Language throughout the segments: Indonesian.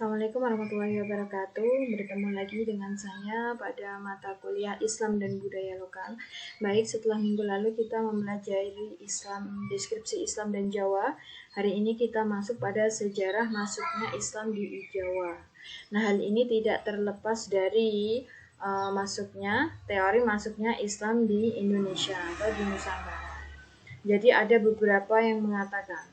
Assalamualaikum warahmatullahi wabarakatuh. Bertemu lagi dengan saya pada mata kuliah Islam dan Budaya Lokal. Baik, setelah minggu lalu kita mempelajari deskripsi Islam dan Jawa. Hari ini kita masuk pada sejarah masuknya Islam di Jawa. Nah, hal ini tidak terlepas dari teori masuknya Islam di Indonesia atau di Nusantara. Jadi ada beberapa yang mengatakan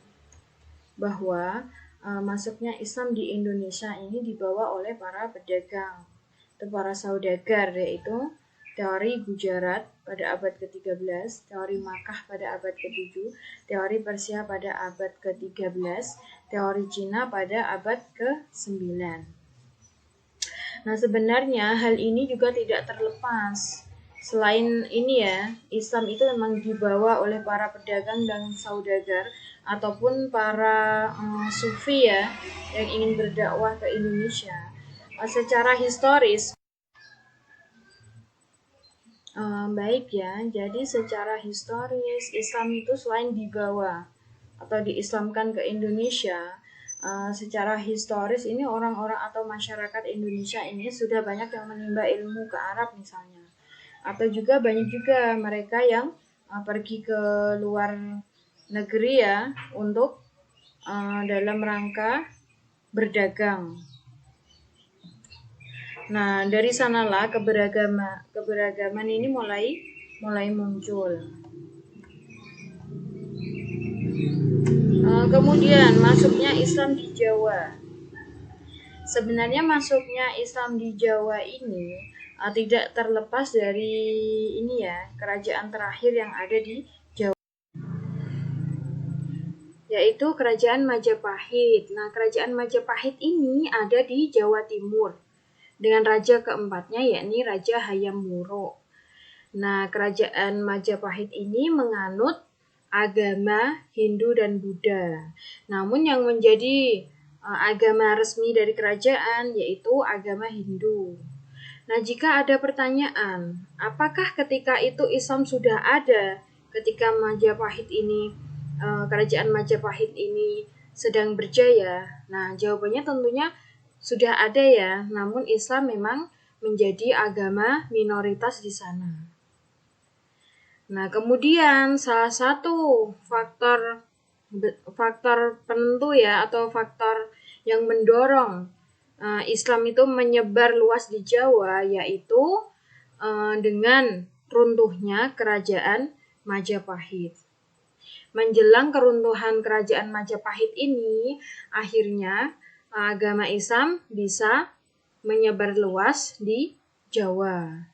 bahwa masuknya Islam di Indonesia ini dibawa oleh para pedagang atau para saudagar, yaitu teori Gujarat pada abad ke-13, teori Makkah pada abad ke-7, teori Persia pada abad ke-13, teori Cina pada abad ke-9. Nah, sebenarnya hal ini juga tidak terlepas. Selain ini ya, Islam itu memang dibawa oleh para pedagang dan saudagar ataupun para sufi ya yang ingin berdakwah ke Indonesia. Secara historis, baik ya, jadi secara historis Islam itu selain dibawa atau diislamkan ke Indonesia, secara historis ini orang-orang atau masyarakat Indonesia ini sudah banyak yang menimba ilmu ke Arab misalnya, atau juga banyak juga mereka yang pergi ke luar negeri ya untuk dalam rangka berdagang. Nah, dari sanalah keberagaman ini mulai muncul. Kemudian masuknya Islam di Jawa. Sebenarnya masuknya Islam di Jawa ini tidak terlepas dari ini ya, kerajaan terakhir yang ada di Jawa, yaitu Kerajaan Majapahit. Nah, Kerajaan Majapahit ini ada di Jawa Timur dengan raja keempatnya, yakni Raja Hayam Wuruk. Nah, Kerajaan Majapahit ini menganut agama Hindu dan Buddha. Namun yang menjadi agama resmi dari kerajaan yaitu agama Hindu. Nah, jika ada pertanyaan, apakah ketika itu Islam sudah ada ketika Kerajaan Majapahit ini sedang berjaya? Nah, jawabannya tentunya sudah ada ya, namun Islam memang menjadi agama minoritas di sana. Nah, kemudian salah satu faktor penentu ya, atau faktor yang mendorong Islam itu menyebar luas di Jawa, yaitu dengan runtuhnya Kerajaan Majapahit. Menjelang keruntuhan Kerajaan Majapahit ini, akhirnya agama Islam bisa menyebar luas di Jawa.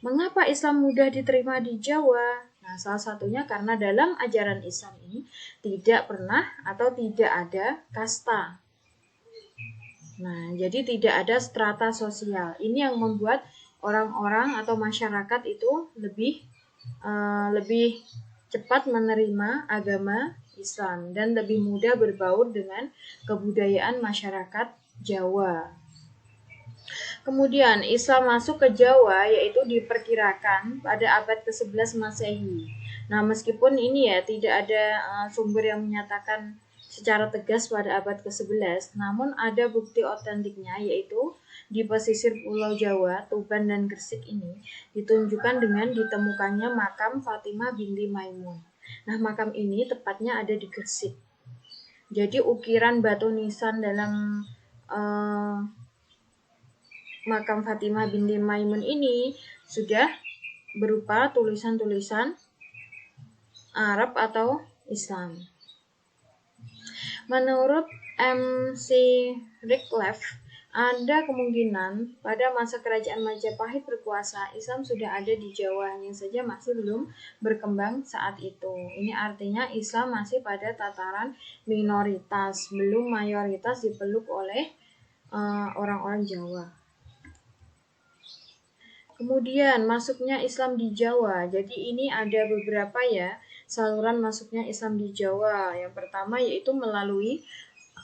Mengapa Islam mudah diterima di Jawa? Nah, salah satunya karena dalam ajaran Islam ini tidak pernah atau tidak ada kasta. Nah, jadi tidak ada strata sosial. Ini yang membuat orang-orang atau masyarakat itu lebih cepat menerima agama Islam dan lebih mudah berbaur dengan kebudayaan masyarakat Jawa. Kemudian Islam masuk ke Jawa yaitu diperkirakan pada abad ke-11 Masehi. Nah, meskipun ini ya tidak ada sumber yang menyatakan secara tegas pada abad ke-11, namun ada bukti otentiknya, yaitu di pesisir Pulau Jawa, Tuban dan Gresik ini ditunjukkan dengan ditemukannya makam Fatimah binti Maimun. Nah, makam ini tepatnya ada di Gresik. Jadi ukiran batu nisan dalam makam Fatimah binti Maimun ini sudah berupa tulisan-tulisan Arab atau Islam. Menurut M.C. Rickleff, ada kemungkinan pada masa Kerajaan Majapahit berkuasa, Islam sudah ada di Jawa, hanya saja masih belum berkembang saat itu. Ini artinya Islam masih pada tataran minoritas, belum mayoritas dipeluk oleh orang-orang Jawa. Kemudian masuknya Islam di Jawa. Jadi ini ada beberapa ya saluran masuknya Islam di Jawa. Yang pertama yaitu melalui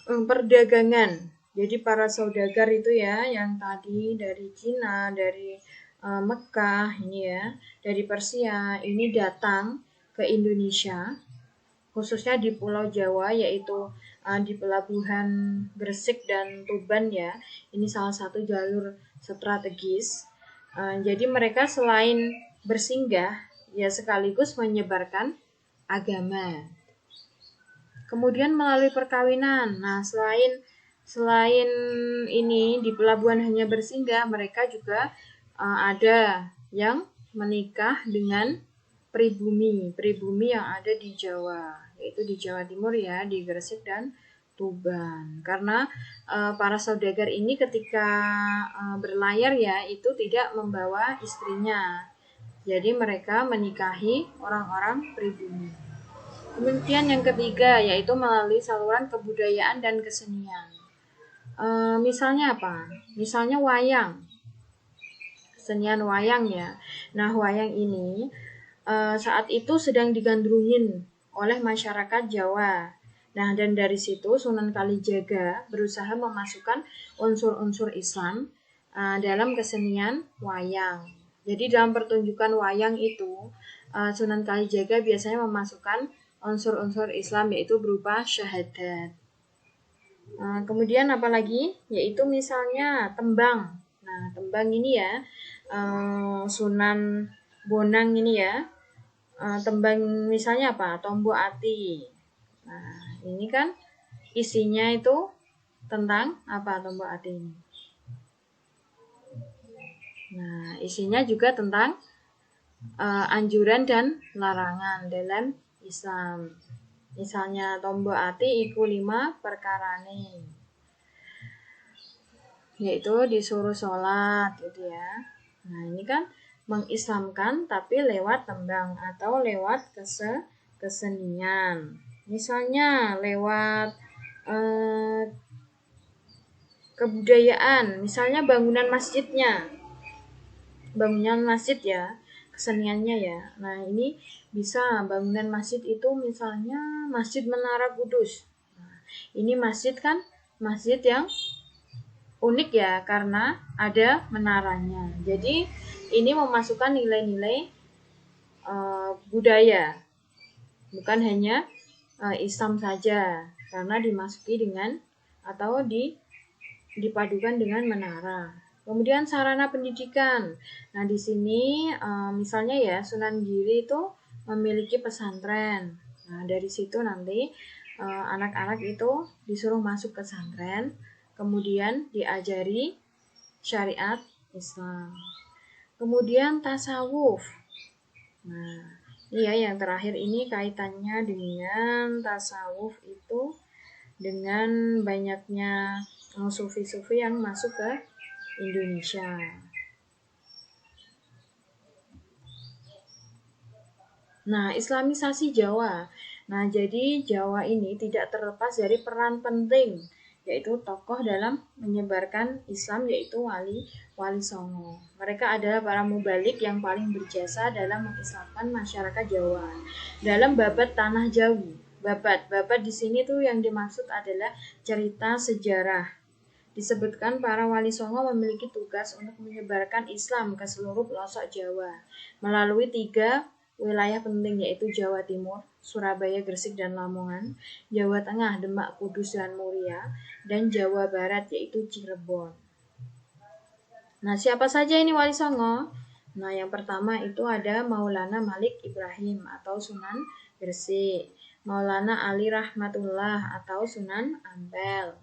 perdagangan. Jadi para saudagar itu ya, yang tadi dari Cina, dari Mekah ini ya, dari Persia ini datang ke Indonesia khususnya di Pulau Jawa, yaitu di pelabuhan Gresik dan Tuban ya. Ini salah satu jalur strategis. Jadi mereka selain bersinggah ya sekaligus menyebarkan agama. Kemudian melalui perkawinan. Nah, selain ini di pelabuhan hanya bersinggah, mereka juga ada yang menikah dengan pribumi yang ada di Jawa, yaitu di Jawa Timur ya, di Gresik dan Tuban. Karena para saudagar ini ketika berlayar ya, itu tidak membawa istrinya. Jadi mereka menikahi orang-orang pribumi. Kemudian yang ketiga yaitu melalui saluran kebudayaan dan kesenian. Misalnya apa? Misalnya wayang, kesenian wayang ya. Nah, wayang ini saat itu sedang digandrungin oleh masyarakat Jawa. Nah, dan dari situ Sunan Kalijaga berusaha memasukkan unsur-unsur Islam dalam kesenian wayang. Jadi dalam pertunjukan wayang itu Sunan Kalijaga biasanya memasukkan unsur-unsur Islam yaitu berupa syahadat. Kemudian apalagi? Yaitu misalnya tembang. Nah, tembang ini ya Sunan Bonang ini ya. Tembang misalnya apa? Tombo Ati. Nah, ini kan isinya itu tentang apa Tombo Ati ini? Nah, isinya juga tentang anjuran dan larangan dalam Islam. Misalnya Tombo Ati iku 5 perkarane, yaitu disuruh sholat gitu ya. Nah, ini kan mengislamkan tapi lewat tembang atau lewat kesenian. Misalnya lewat kebudayaan, misalnya bangunan masjidnya. Bangunan masjid ya, keseniannya ya. Nah, ini bisa bangunan masjid itu misalnya Masjid Menara Kudus. Nah, ini masjid kan masjid yang unik ya karena ada menaranya. Jadi ini memasukkan nilai-nilai budaya, bukan hanya Islam saja, karena dimasuki dengan atau dipadukan dengan menara. Kemudian sarana pendidikan. Nah, di sini misalnya ya Sunan Giri itu memiliki pesantren. Nah, dari situ nanti anak-anak itu disuruh masuk ke pesantren, kemudian diajari syariat Islam. Kemudian tasawuf. Nah, iya yang terakhir ini kaitannya dengan tasawuf itu dengan banyaknya sufi-sufi yang masuk ke Indonesia. Nah, Islamisasi Jawa. Nah, jadi Jawa ini tidak terlepas dari peran penting yaitu tokoh dalam menyebarkan Islam yaitu Wali Songo. Mereka adalah para mubalik yang paling berjasa dalam mengislamkan masyarakat Jawa. Dalam babat Tanah Jawi, babat di sini tuh yang dimaksud adalah cerita sejarah. Disebutkan para Wali Songo memiliki tugas untuk menyebarkan Islam ke seluruh pelosok Jawa melalui 3 wilayah penting yaitu Jawa Timur, Surabaya, Gresik, dan Lamongan, Jawa Tengah, Demak, Kudus, dan Muria, dan Jawa Barat yaitu Cirebon. Nah, siapa saja ini Wali Songo? Nah, yang pertama itu ada Maulana Malik Ibrahim atau Sunan Gresik, Maulana Ali Rahmatullah atau Sunan Ampel,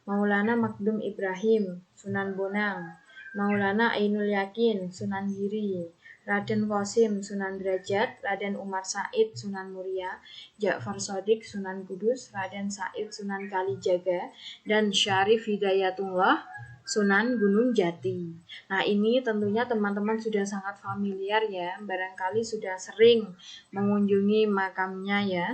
Maulana Makdum Ibrahim, Sunan Bonang, Maulana Ainul Yakin, Sunan Giri, Raden Qasim, Sunan Derajat, Raden Umar Said, Sunan Muria, Ja'far Shadiq, Sunan Kudus, Raden Said, Sunan Kalijaga, dan Syarif Hidayatullah, Sunan Gunung Jati. Nah, ini tentunya teman-teman sudah sangat familiar ya, barangkali sudah sering mengunjungi makamnya ya.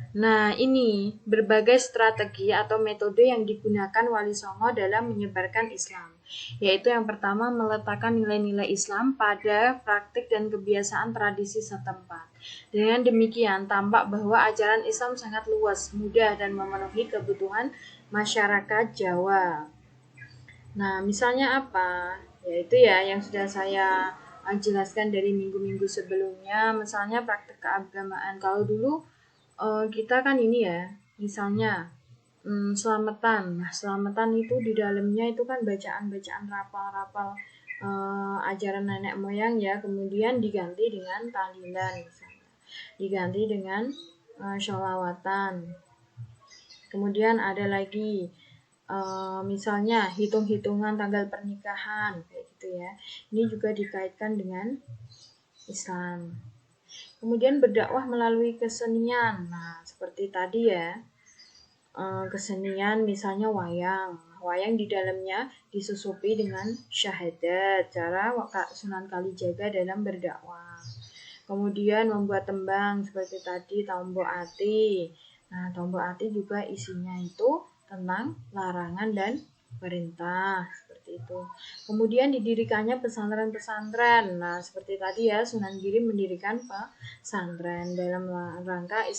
Nah, ini berbagai strategi atau metode yang digunakan Wali Songo dalam menyebarkan Islam. Yaitu yang pertama meletakkan nilai-nilai Islam pada praktik dan kebiasaan tradisi setempat. Dengan demikian, tampak bahwa ajaran Islam sangat luas, mudah, dan memenuhi kebutuhan masyarakat Jawa. Nah, misalnya apa? Yaitu ya yang sudah saya jelaskan dari minggu-minggu sebelumnya, misalnya praktek keagamaan. Kalau dulu kita kan ini ya, misalnya selamatan. Nah, selamatan itu di dalamnya itu kan bacaan-bacaan rapal-rapal ajaran nenek moyang ya, kemudian diganti dengan tahlilan misalnya. Diganti dengan sholawatan. Kemudian ada lagi misalnya hitung-hitungan tanggal pernikahan kayak gitu ya. Ini juga dikaitkan dengan Islam. Kemudian berdakwah melalui kesenian. Nah, seperti tadi ya, kesenian misalnya wayang. Wayang di dalamnya disusupi dengan syahadat, cara Sunan Kalijaga dalam berdakwah. Kemudian membuat tembang seperti tadi Tombo Ati. Nah, Tombo Ati juga isinya itu tentang larangan dan perintah seperti itu. Kemudian didirikannya pesantren-pesantren. Nah, seperti tadi ya, Sunan Giri mendirikan pesantren dalam rangka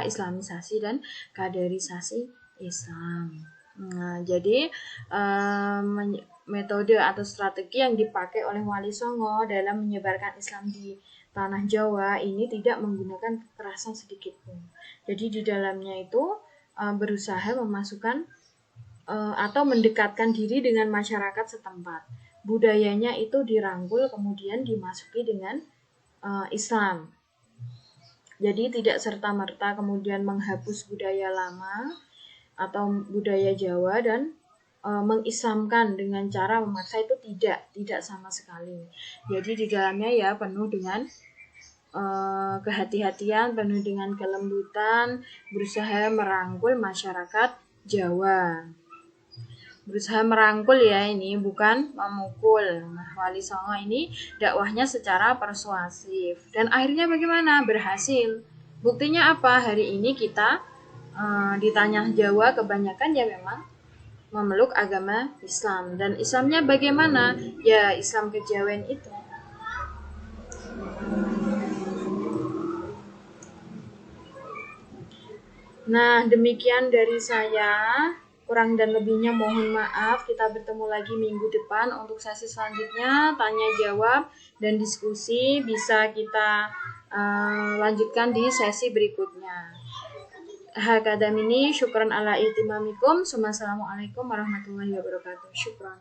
islamisasi dan kaderisasi Islam. Nah, jadi metode atau strategi yang dipakai oleh Wali Songo dalam menyebarkan Islam di tanah Jawa ini tidak menggunakan kekerasan sedikit pun. Jadi di dalamnya itu berusaha memasukkan atau mendekatkan diri dengan masyarakat setempat. Budayanya itu dirangkul kemudian dimasuki dengan Islam. Jadi tidak serta-merta kemudian menghapus budaya lama atau budaya Jawa dan mengislamkan dengan cara memaksa, itu tidak sama sekali. Jadi di dalamnya ya penuh dengan kehati-hatian, penuh dengan kelembutan, berusaha merangkul masyarakat Jawa. Berusaha merangkul ya, ini bukan memukul. Nah, Wali Songo ini dakwahnya secara persuasif dan akhirnya bagaimana? Berhasil. Buktinya apa? Hari ini kita di tanah Jawa kebanyakan ya memang memeluk agama Islam. Dan Islamnya bagaimana? Ya Islam kejawen itu. Nah, demikian dari saya. Kurang dan lebihnya mohon maaf. Kita bertemu lagi minggu depan untuk sesi selanjutnya, tanya jawab dan diskusi bisa kita lanjutkan di sesi berikutnya. Hakadam ini syukran ala ihtimamikum. Assalamualaikum warahmatullahi wabarakatuh. Syukran.